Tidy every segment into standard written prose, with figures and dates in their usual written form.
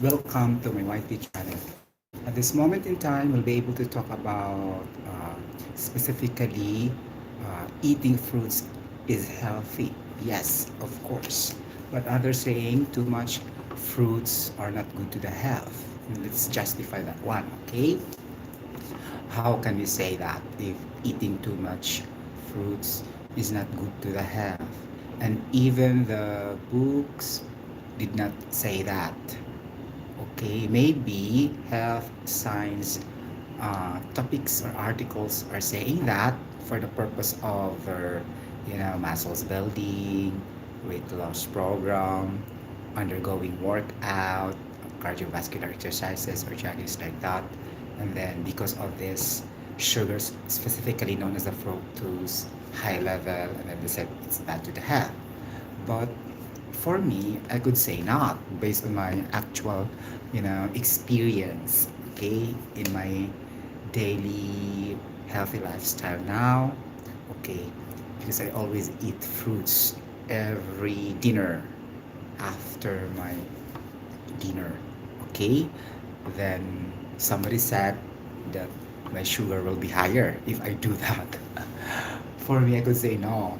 Welcome to my YT channel. At this moment in time, we'll be able to talk about specifically eating fruits is healthy. Yes, of course. But others saying too much fruits are not good to the health. Let's justify that one, okay? How can we say that if eating too much fruits is not good to the health? And even the books did not say that. Okay, maybe health science topics or articles are saying that for the purpose of their, muscles building, weight loss program, undergoing workout, cardiovascular exercises or joggings like that. And then because of this, sugars specifically known as the fructose high level, and then they said it's bad to the health. But for me, I could say not based on my actual, experience, okay, in my daily healthy lifestyle now, okay, because I always eat fruits every dinner after my dinner, okay, then somebody said that my sugar will be higher if I do that. For me, I could say no,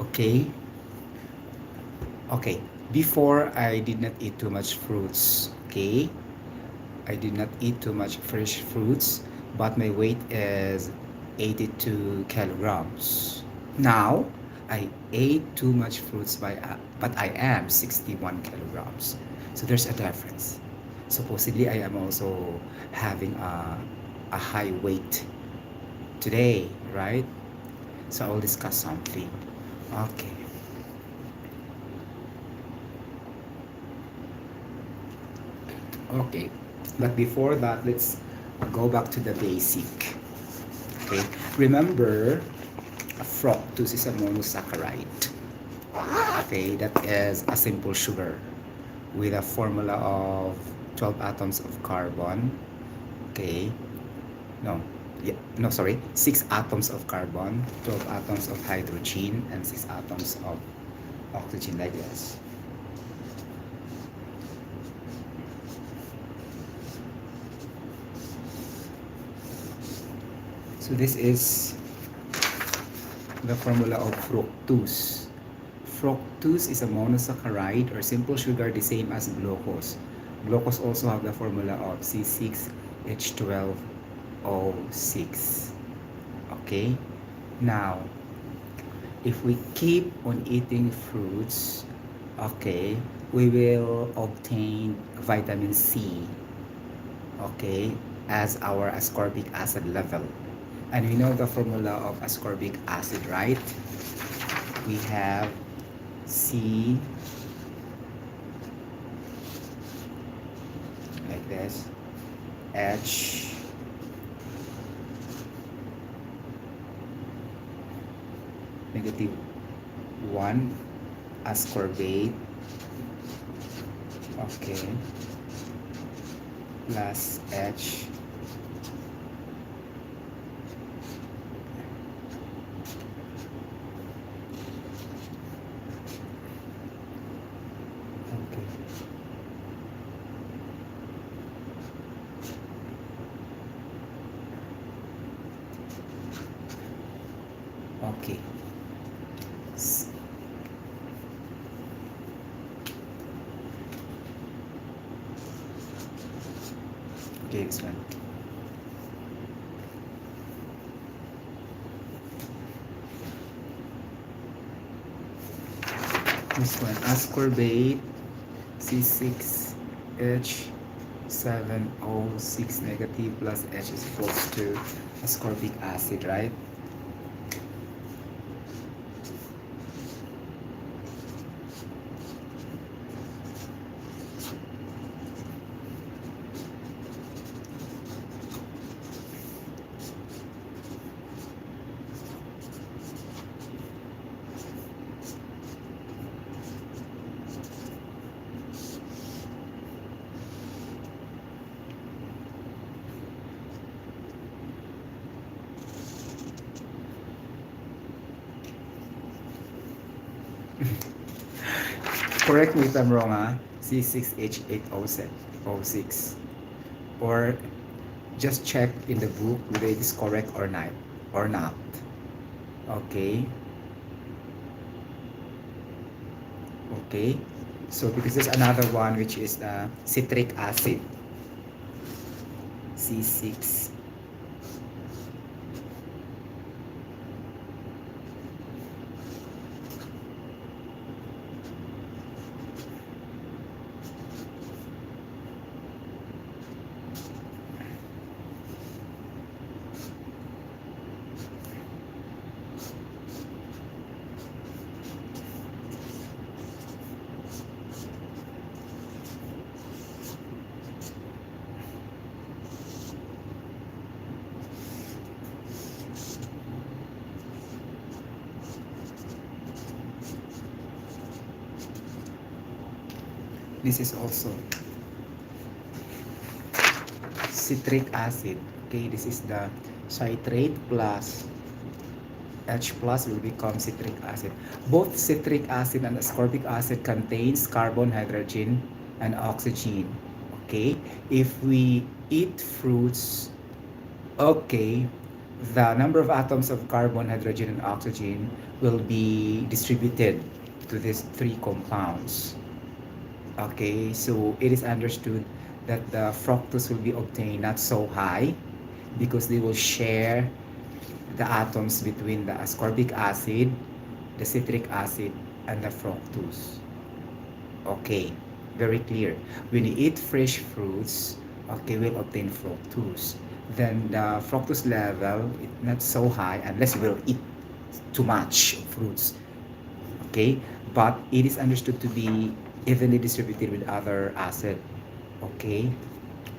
okay. Okay, before I did not eat too much fruits. Okay, I did not eat too much fresh fruits, but my weight is 82 kilograms. Now, I ate too much fruits but I am 61 kilograms. So there's a difference. Supposedly, I am also having a high weight today, right? So I'll discuss something. Okay. Okay, but before that, let's go back to the basic. Okay, remember, fructose is a monosaccharide. Okay, that is a simple sugar with a formula of 12 atoms of carbon. Okay, no, yeah, no, sorry, 6 atoms of carbon, 12 atoms of hydrogen, and 6 atoms of oxygen, like this. So this is the formula of fructose. Fructose is a monosaccharide or simple sugar the same as glucose. Glucose also have the formula of C6H12O6. Okay? Now, if we keep on eating fruits, okay, we will obtain vitamin C, okay, as our ascorbic acid level. And we know the formula of ascorbic acid, right? We have C like this, H, negative 1 ascorbate, okay, plus H, okay, okay. Okay, this one. This one, ascorbate C6H7O6 negative plus H is equals to ascorbic acid, right? Correct me if I'm wrong, ah. C6H8O6, or just check in the book whether it is correct or not. Okay, okay. So because there's another one which is citric acid, C6. This is also citric acid. Okay, this is the citrate plus H plus will become citric acid. Both citric acid and ascorbic acid contains carbon, hydrogen, and oxygen. Okay, if we eat fruits, okay, the number of atoms of carbon, hydrogen, and oxygen will be distributed to these three compounds. Okay, so it is understood that the fructose will be obtained not so high because they will share the atoms between the ascorbic acid, the citric acid, and the fructose. Okay, very clear. When you eat fresh fruits, okay, we'll obtain fructose. Then the fructose level is not so high unless we'll eat too much fruits. Okay, but it is understood to be evenly distributed with other acid. Okay,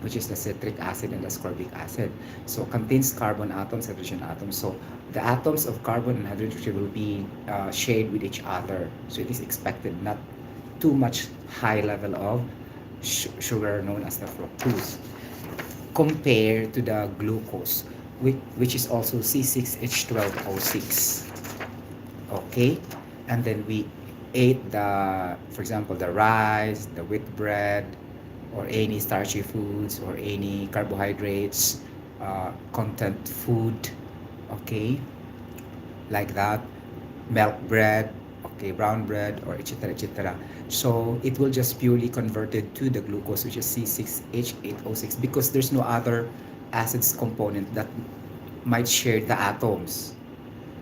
which is the citric acid and the ascorbic acid. So contains carbon atoms, hydrogen atoms. So the atoms of carbon and hydrogen will be shared with each other. So it is expected not too much high level of sugar known as the fructose compared to the glucose, which is also C6H12O6. Okay, and then we ate for example, the rice, the wheat bread, or any starchy foods or any carbohydrates content food, okay, like that, milk bread, okay, brown bread, or etc., etc. So it will just purely converted to the glucose, which is C6H8O6, because there's no other acids component that might share the atoms.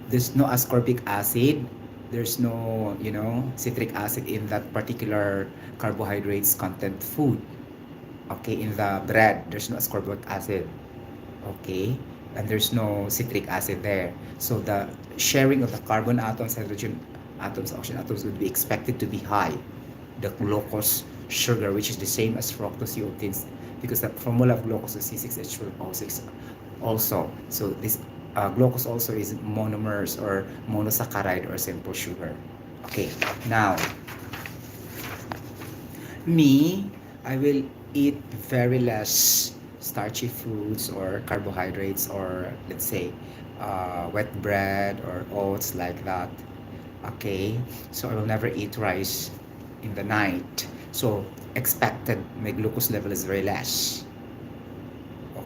There's no ascorbic acid, there's no, citric acid in that particular carbohydrates content food. Okay, in the bread there's no ascorbic acid. Okay, and there's no citric acid there, so the sharing of the carbon atoms, hydrogen atoms, oxygen atoms would be expected to be high. The glucose sugar, which is the same as fructose, you obtain because the formula of glucose is C6H12O6 also. So this glucose also is monomers or monosaccharide or simple sugar. Okay, now me, I will eat very less starchy foods or carbohydrates, or let's say wet bread or oats like that. Okay, so I will never eat rice in the night. So expected my glucose level is very less.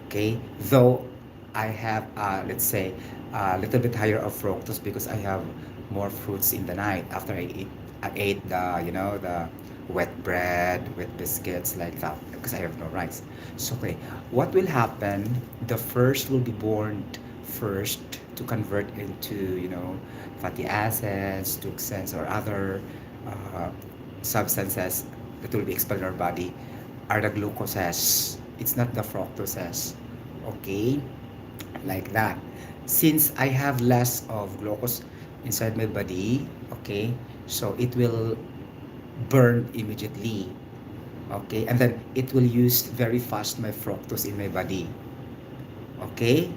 Okay, though I have let's say a little bit higher of fructose because I have more fruits in the night after I ate the wet bread, wet biscuits like that because I have no rice. So okay, what will happen? The first will be born first to convert into fatty acids, toxins, or other uh, substances that will be expelled in our body are the glucoses. It's not the fructoses. Okay, like that. Since I have less of glucose inside my body, okay, so it will burn immediately. Okay, and then it will use very fast my fructose in my body. Okay,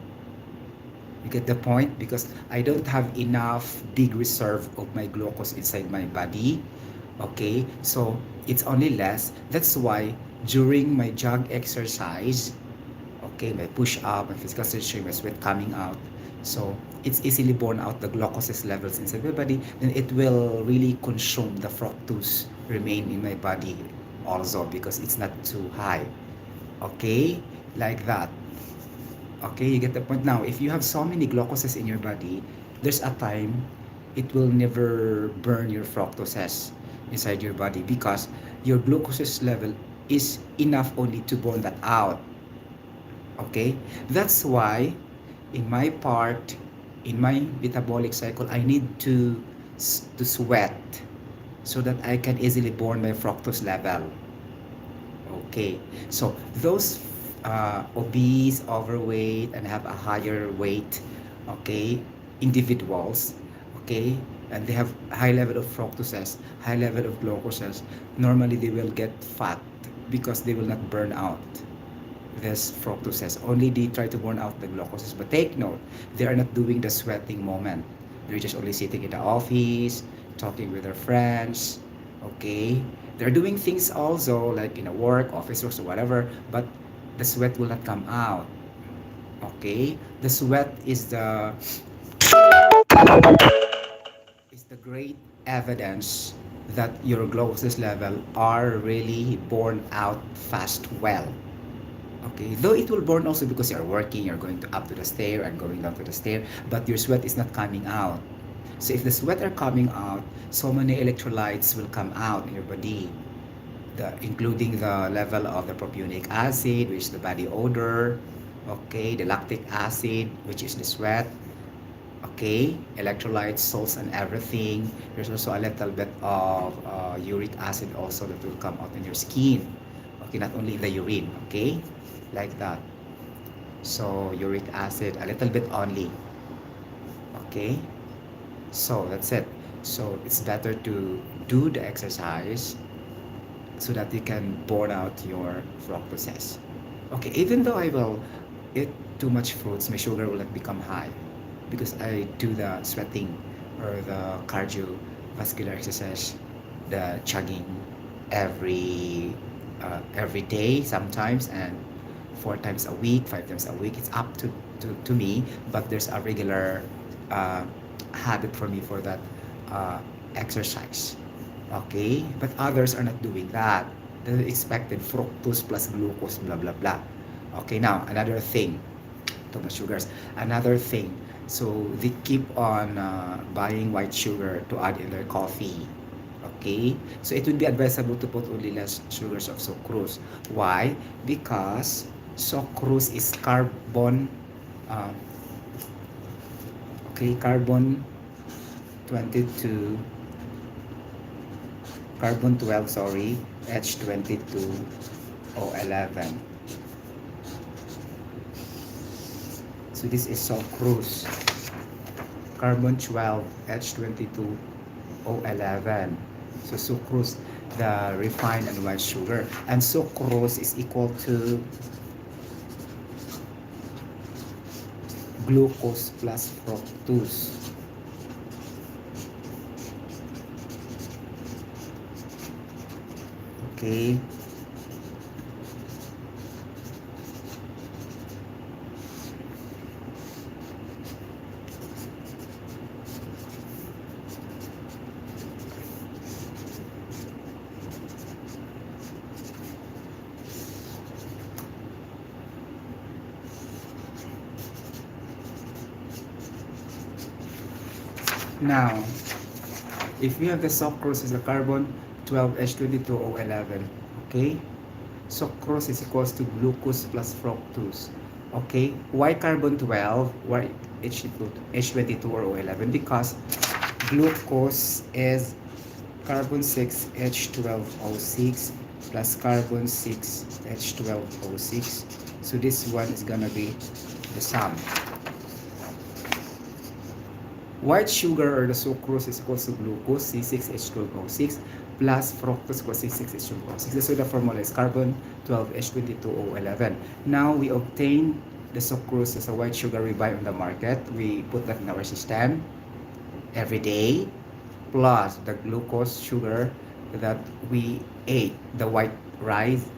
you get the point? Because I don't have enough big reserve of my glucose inside my body. Okay, so it's only less. That's why during my jog exercise, okay, my push up, my physical stretching, my sweat coming out, so it's easily borne out the glucose levels inside my body, then it will really consume the fructose remain in my body also because it's not too high. Okay, like that. Okay, you get the point. Now, if you have so many glucoses in your body, there's a time it will never burn your fructoses inside your body because your glucose level is enough only to burn that out. Okay, that's why in my part, in my metabolic cycle, I need to sweat so that I can easily burn my fructose level. Okay, so those obese, overweight, and have a higher weight, okay, individuals, okay, and they have high level of fructoses, high level of glucoses, normally they will get fat because they will not burn out this fructoses. Only they try to burn out the glucoses. But take note, they are not doing the sweating moment. They're just only sitting in the office, talking with their friends. Okay, they're doing things also like in a work, office work, or whatever. But the sweat will not come out. Okay, the sweat is the great evidence that your glucose level are really borne out fast well. Okay, though it will burn also because you're working, you're going to up to the stair and going down to the stair, but your sweat is not coming out. So if the sweat are coming out, so many electrolytes will come out in your body, including the level of the propionic acid, which is the body odor, okay, the lactic acid, which is the sweat, okay, electrolytes, salts, and everything. There's also a little bit of uric acid also that will come out in your skin. Okay, not only in the urine, okay, like that. So uric acid, a little bit only. Okay, so that's it. So it's better to do the exercise so that you can burn out your fructose. Okay, even though I will eat too much fruits, my sugar will not become high because I do the sweating or the cardiovascular exercise, the chugging every day sometimes, and 4 times a week, 5 times a week. It's up to me, but there's a regular uh, habit for me for that uh, exercise. Okay, but others are not doing that. The expected fructose plus glucose, blah blah blah. Okay, now another thing, too much sugars. Another thing, so they keep on buying white sugar to add in their coffee. Okay, so it would be advisable to put only less sugars of sucrose. Why? Because sucrose is carbon, uh, okay, carbon 22, carbon 12, sorry, H22 O11. So this is sucrose, carbon 12, H22 O11. So sucrose, the refined and white sugar, and sucrose is equal to glucose plus fructose. Okay, now if we have the sucrose is the carbon 12H22O11, okay, sucrose is equals to glucose plus fructose. Okay, why carbon 12? Why H22 or O11? Because glucose is carbon 6 H12O6 plus carbon 6 H12O6. So this one is gonna be the sum. White sugar or the sucrose is equals to glucose C6H12O6 plus fructose equals C6H12O6. That's why the formula is carbon 12H22O11. Now we obtain the sucrose as a white sugar we buy on the market. We put that in our system every day, plus the glucose sugar that we ate, the white rice,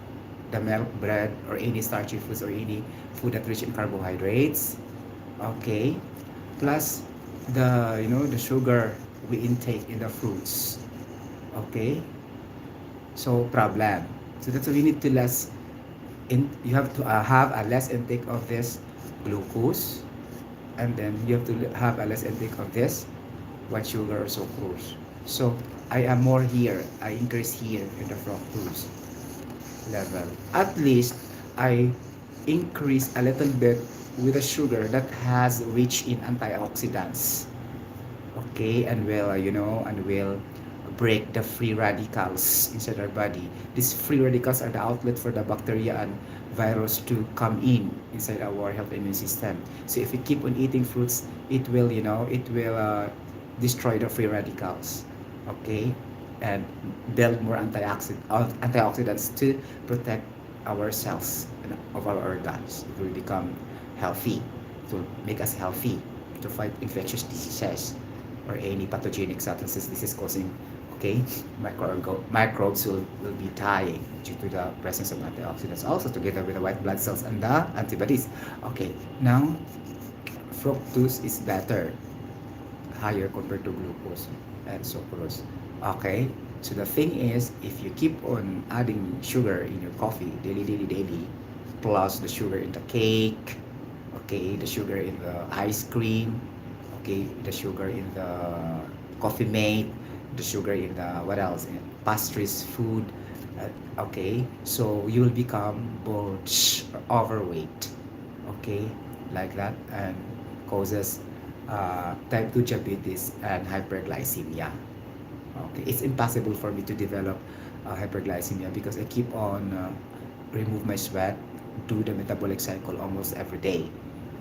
the milk, bread, or any starchy foods or any food that rich in carbohydrates. Okay, plus the sugar we intake in the fruits. Okay, so problem. So that's why we need to less you have to have a less intake of this glucose, and then you have to have a less intake of this white sugar or sucrose. So I am more here. I increase here in the fructose level. At least I increase a little bit with a sugar that has rich in antioxidants. Okay, and will and will break the free radicals inside our body. These free radicals are the outlet for the bacteria and virus to come in inside our health immune system. So if we keep on eating fruits, it will destroy the free radicals. Okay, and build more antioxidants to protect our cells and of our organs. It will become healthy, to make us healthy, to fight infectious diseases or any pathogenic substances this is causing. Okay, microbes will be dying due to the presence of antioxidants, also together with the white blood cells and the antibodies. Okay, now fructose is better, higher compared to glucose and sucrose. Okay, so the thing is, if you keep on adding sugar in your coffee daily, daily, daily, plus the sugar in the cake, okay, the sugar in the ice cream, okay, the sugar in the coffee mate, the sugar in the what else? In pastries, food. Okay, so you will become bulge or overweight. Okay, like that, and causes type 2 diabetes and hyperglycemia. Okay, it's impossible for me to develop hyperglycemia because I keep on remove my sweat, do the metabolic cycle almost every day.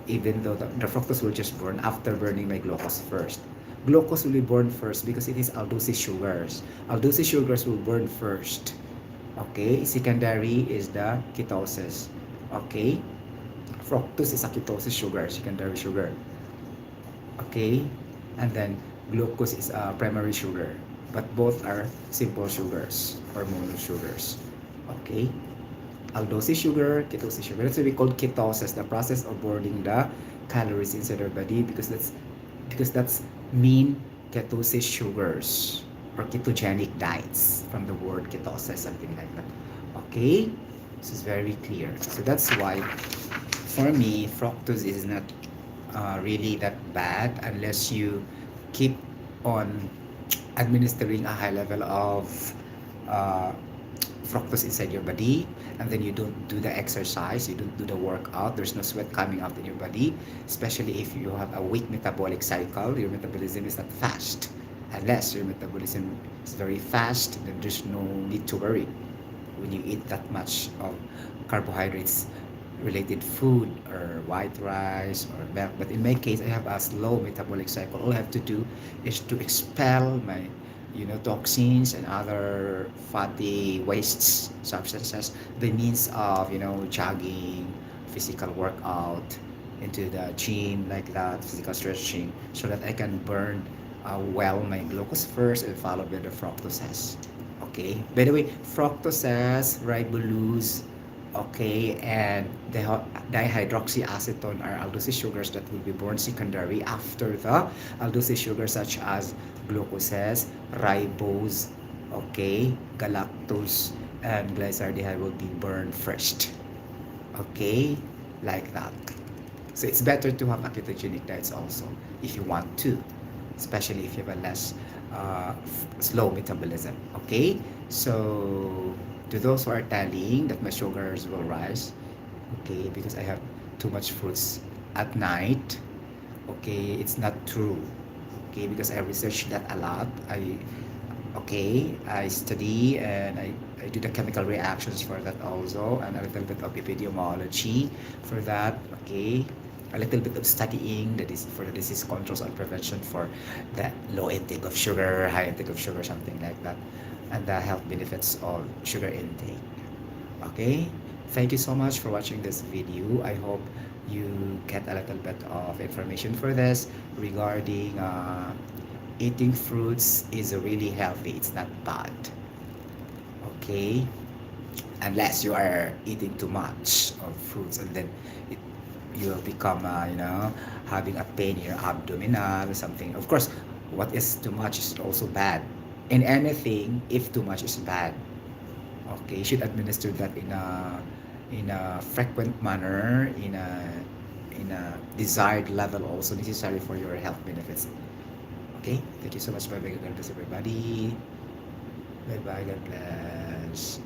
Even though the fructose will just burn after burning my glucose first. Glucose will be burned first because it is aldose sugars. Aldose sugars will burn first. Okay, secondary is the ketosis. Okay, fructose is a ketosis sugar, secondary sugar. Okay, and then glucose is a primary sugar, but both are simple sugars or mono sugars. Okay, aldose sugar, ketosis sugar. That's what we call ketosis, the process of burning the calories inside our body, because that's mean ketosis sugars or ketogenic diets from the word ketosis, something like that. Okay, this is very clear. So that's why for me fructose is not really that bad unless you keep on administering a high level of uh, fructose inside your body, and then you don't do the exercise, you don't do the workout, there's no sweat coming out in your body, especially if you have a weak metabolic cycle, your metabolism is not fast. Unless your metabolism is very fast, then there's no need to worry when you eat that much of carbohydrates related food or white rice or milk. But in my case, I have a slow metabolic cycle. All I have to do is to expel my toxins and other fatty wastes substances, the means of jogging, physical workout, into the gym, like that, physical stretching, so that I can burn well my glucose first and followed by the fructose. Okay, by the way, fructose, ribulose, okay, and dihydroxyacetone are aldose sugars that will be born secondary after the aldose sugars such as glucoses, ribose, okay, galactose, and glyceraldehyde will be burned first. Okay, like that. So it's better to have a ketogenic diets also if you want to, especially if you have a less slow metabolism. Okay, so to those who are telling that my sugars will rise, okay, because I have too much fruits at night, okay, it's not true. Okay, because I researched that a lot. I study and I do the chemical reactions for that also, and a little bit of epidemiology for that. Okay, a little bit of studying that is for the disease controls and prevention for the low intake of sugar, high intake of sugar, something like that, and the health benefits of sugar intake. Okay, thank you so much for watching this video. I hope you get a little bit of information for this regarding eating fruits is really healthy. It's not bad. Okay, unless you are eating too much of fruits, and then it, you will become having a pain in your abdominal or something. Of course, what is too much is also bad. In anything, if too much is bad. Okay, you should administer that in a frequent manner, in a desired level, also necessary for your health benefits. Okay, thank you so much. Bye bye. God bless everybody. Bye bye. God bless.